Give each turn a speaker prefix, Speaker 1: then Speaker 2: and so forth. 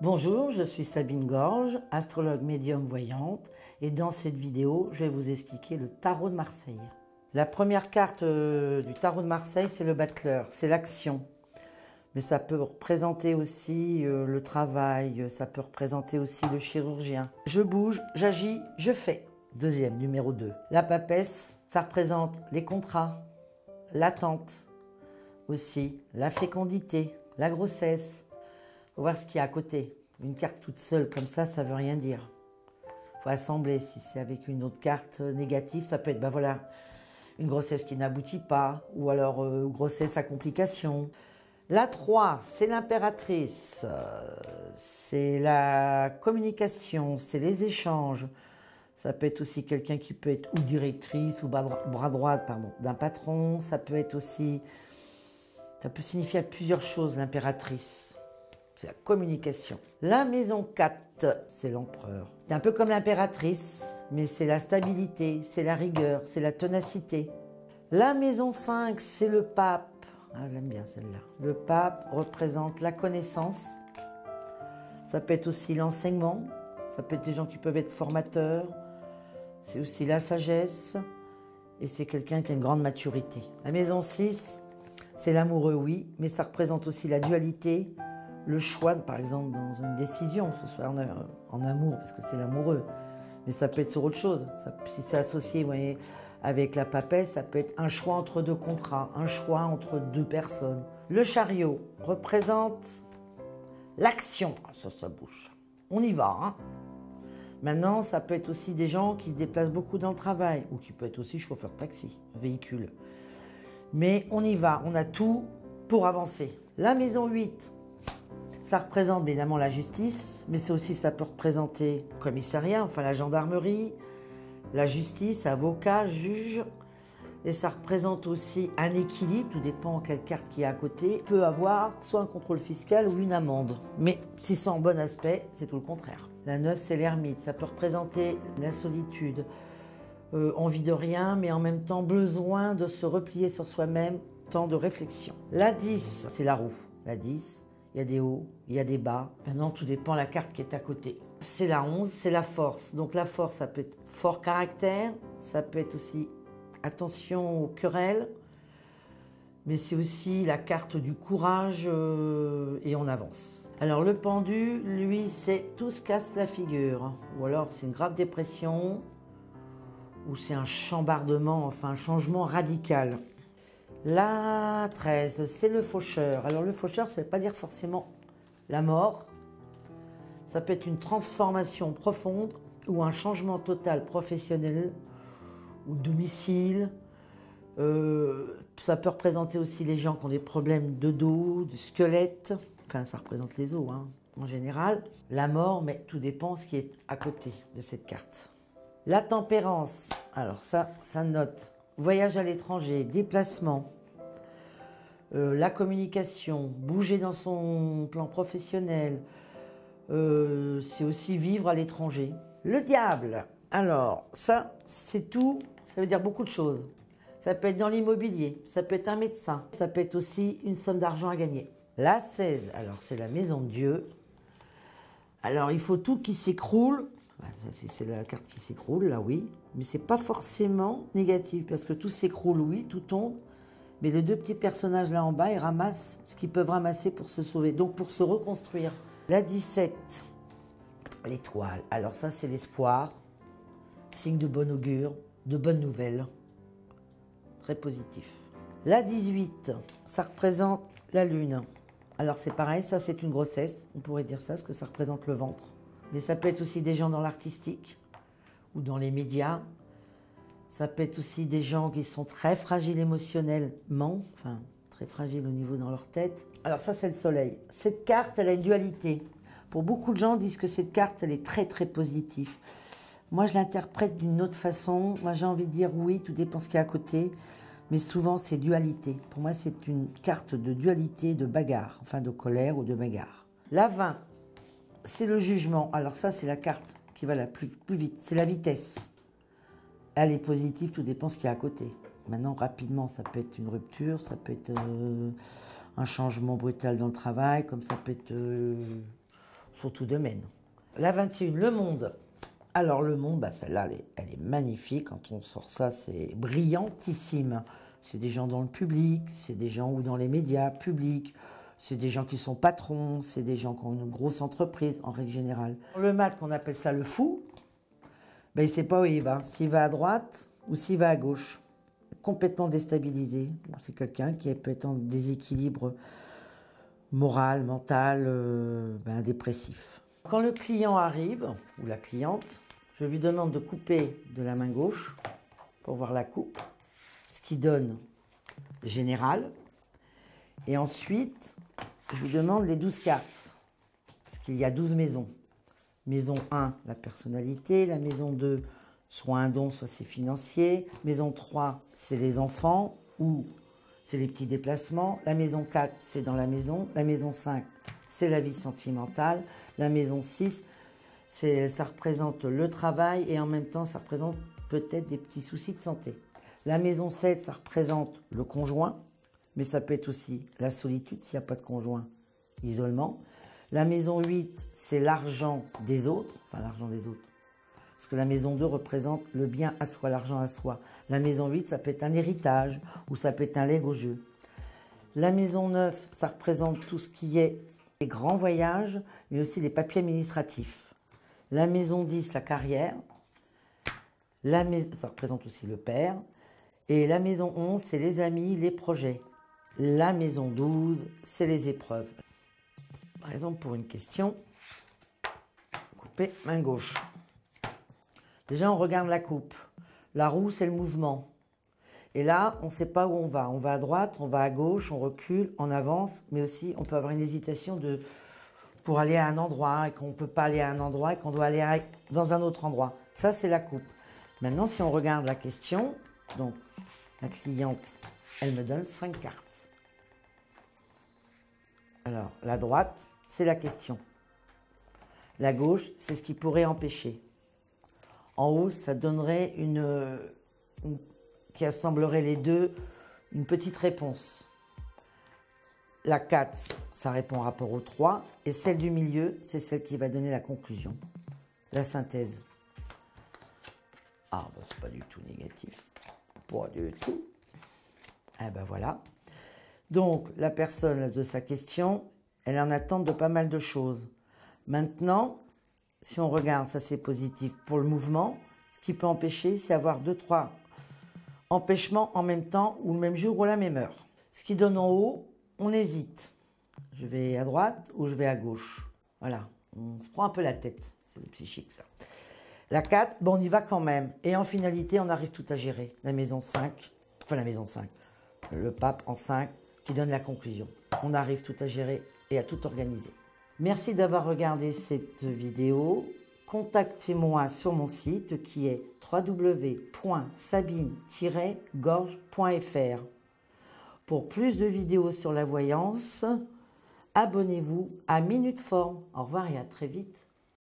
Speaker 1: Bonjour, je suis Sabine Gorge, astrologue médium voyante, et dans cette vidéo, je vais vous expliquer le tarot de Marseille. La première carte du tarot de Marseille, c'est le battleur, c'est l'action. Mais ça peut représenter aussi le travail, ça peut représenter aussi le chirurgien. Je bouge, j'agis, je fais. Deuxième, numéro 2. La papesse, ça représente les contrats, l'attente, aussi la fécondité, la grossesse. Faut voir ce qu'il y a à côté. Une carte toute seule comme ça ne veut rien dire. Faut assembler. Si c'est avec une autre carte négative, ça peut être, ben voilà, une grossesse qui n'aboutit pas, ou alors grossesse à complications. La 3, c'est l'impératrice, c'est la communication, c'est les échanges. Ça peut être aussi quelqu'un qui peut être ou directrice ou bras droit d'un patron. Ça peut être aussi, ça peut signifier plusieurs choses, l'impératrice. C'est la communication. La maison 4, c'est l'empereur. C'est un peu comme l'impératrice, mais c'est la stabilité, c'est la rigueur, c'est la ténacité. La maison 5, c'est le pape. Ah, j'aime bien celle-là. Le pape représente la connaissance. Ça peut être aussi l'enseignement. Ça peut être des gens qui peuvent être formateurs. C'est aussi la sagesse. Et c'est quelqu'un qui a une grande maturité. La maison 6, c'est l'amoureux, oui, mais ça représente aussi la dualité, le choix, par exemple, dans une décision, que ce soit en amour, parce que c'est l'amoureux. Mais ça peut être sur autre chose. Si c'est associé, vous voyez, avec la papesse, ça peut être un choix entre deux contrats, un choix entre deux personnes. Le chariot représente l'action. Ça bouge. On y va, hein. Maintenant, ça peut être aussi des gens qui se déplacent beaucoup dans le travail, ou qui peut être aussi chauffeur de taxi, véhicule. Mais on y va, on a tout pour avancer. La maison 8, ça représente évidemment la justice, mais c'est aussi, ça peut représenter le commissariat, enfin la gendarmerie, la justice, avocat, juge, et ça représente aussi un équilibre, tout dépend quelle carte qui est à côté, peut avoir soit un contrôle fiscal ou une amende. Mais si c'est en bon aspect, c'est tout le contraire. La 9, c'est l'ermite, ça peut représenter la solitude, envie de rien, mais en même temps besoin de se replier sur soi-même, temps de réflexion. La 10, c'est la roue. La 10, il y a des hauts, il y a des bas. Maintenant, tout dépend de la carte qui est à côté. C'est la 11, c'est la force. Donc la force, ça peut être fort caractère, ça peut être aussi attention aux querelles, mais c'est aussi la carte du courage et on avance. Alors le pendu, lui, c'est tout se casse la figure. Ou alors c'est une grave dépression, ou c'est un chambardement, enfin un changement radical. La 13, c'est le faucheur. Alors le faucheur, ça ne veut pas dire forcément la mort. Ça peut être une transformation profonde ou un changement total professionnel ou domicile. Ça peut représenter aussi les gens qui ont des problèmes de dos, de squelette. Enfin, ça représente les os, hein, en général. La mort, mais tout dépend ce qui est à côté de cette carte. La tempérance, alors ça note. Voyage à l'étranger, déplacement, la communication, bouger dans son plan professionnel, c'est aussi vivre à l'étranger. Le diable, alors ça, c'est tout, ça veut dire beaucoup de choses. Ça peut être dans l'immobilier, ça peut être un médecin, ça peut être aussi une somme d'argent à gagner. La 16, alors c'est la maison de Dieu. Alors il faut tout qui s'écroule. C'est la carte qui s'écroule, là oui. Mais c'est pas forcément négatif, parce que tout s'écroule, oui, tout tombe. Mais les deux petits personnages là en bas, ils ramassent ce qu'ils peuvent ramasser pour se sauver, donc pour se reconstruire. La 17, l'étoile. Alors ça, c'est l'espoir, signe de bon augure, de bonnes nouvelles. Très positif. La 18, ça représente la lune. Alors c'est pareil, ça c'est une grossesse, on pourrait dire ça, parce que ça représente le ventre. Mais ça peut être aussi des gens dans l'artistique ou dans les médias. Ça peut être aussi des gens qui sont très fragiles émotionnellement, enfin très fragiles au niveau dans leur tête. Alors ça c'est le soleil. Cette carte, elle a une dualité. Pour beaucoup de gens disent que cette carte, elle est très très positive. Moi je l'interprète d'une autre façon. Moi j'ai envie de dire oui, tout dépend ce qu'il y a à côté. Mais souvent c'est dualité. Pour moi c'est une carte de dualité, de bagarre, enfin de colère ou de bagarre. La 20. C'est le jugement. Alors ça, c'est la carte qui va la plus vite. C'est la vitesse. Elle est positive, tout dépend ce qu'il y a à côté. Maintenant, rapidement, ça peut être une rupture, ça peut être un changement brutal dans le travail, comme ça peut être sur tout domaine. La 21, le monde. Alors le monde, celle-là, elle est magnifique. Quand on sort ça, c'est brillantissime. C'est des gens dans le public, c'est des gens ou dans les médias publics, c'est des gens qui sont patrons, c'est des gens qui ont une grosse entreprise en règle générale. Le mal, qu'on appelle ça le fou, il ne sait pas où il va. S'il va à droite ou s'il va à gauche. Complètement déstabilisé. C'est quelqu'un qui peut être en déséquilibre moral, mental, dépressif. Quand le client arrive, ou la cliente, je lui demande de couper de la main gauche pour voir la coupe, ce qui donne général. Et ensuite, je lui demande les 12 cartes, parce qu'il y a 12 maisons. Maison 1, la personnalité. La maison 2, soit un don, soit c'est financier. Maison 3, c'est les enfants ou c'est les petits déplacements. La maison 4, c'est dans la maison. La maison 5, c'est la vie sentimentale. La maison 6, ça représente le travail et en même temps, ça représente peut-être des petits soucis de santé. La maison 7, ça représente le conjoint, mais ça peut être aussi la solitude s'il n'y a pas de conjoint, isolement. La maison 8, c'est l'argent des autres, enfin l'argent des autres. Parce que la maison 2 représente le bien à soi, l'argent à soi. La maison 8, ça peut être un héritage ou ça peut être un legs au jeu. La maison 9, ça représente tout ce qui est les grands voyages, mais aussi les papiers administratifs. La maison 10, la carrière. Ça représente aussi le père. Et la maison 11, c'est les amis, les projets. La maison 12, c'est les épreuves. Par exemple, pour une question, couper main gauche. Déjà, on regarde la coupe. La roue, c'est le mouvement. Et là, on ne sait pas où on va. On va à droite, on va à gauche, on recule, on avance, mais aussi on peut avoir une hésitation pour aller à un endroit et qu'on ne peut pas aller à un endroit et qu'on doit aller dans un autre endroit. Ça, c'est la coupe. Maintenant, si on regarde la question, donc la cliente, elle me donne 5 cartes. Alors, la droite, c'est la question. La gauche, c'est ce qui pourrait empêcher. En haut, ça donnerait qui assemblerait les deux, une petite réponse. La 4, ça répond en rapport au 3. Et celle du milieu, c'est celle qui va donner la conclusion, la synthèse. Ah, c'est pas du tout négatif. Pas du tout. Eh ben voilà. Donc, la personne de sa question, elle est en attente de pas mal de choses. Maintenant, si on regarde, ça c'est positif pour le mouvement. Ce qui peut empêcher, c'est avoir 2-3 empêchements en même temps ou le même jour ou à la même heure. Ce qui donne en haut, on hésite. Je vais à droite ou je vais à gauche. Voilà, on se prend un peu la tête. C'est le psychique ça. La 4, on y va quand même. Et en finalité, on arrive tout à gérer. La maison 5, enfin la maison 5, le pape en 5 qui donne la conclusion. On arrive tout à gérer et à tout organiser. Merci d'avoir regardé cette vidéo. Contactez-moi sur mon site qui est www.sabine-gorge.fr. Pour plus de vidéos sur la voyance, abonnez-vous à Minute Forme. Au revoir et à très vite.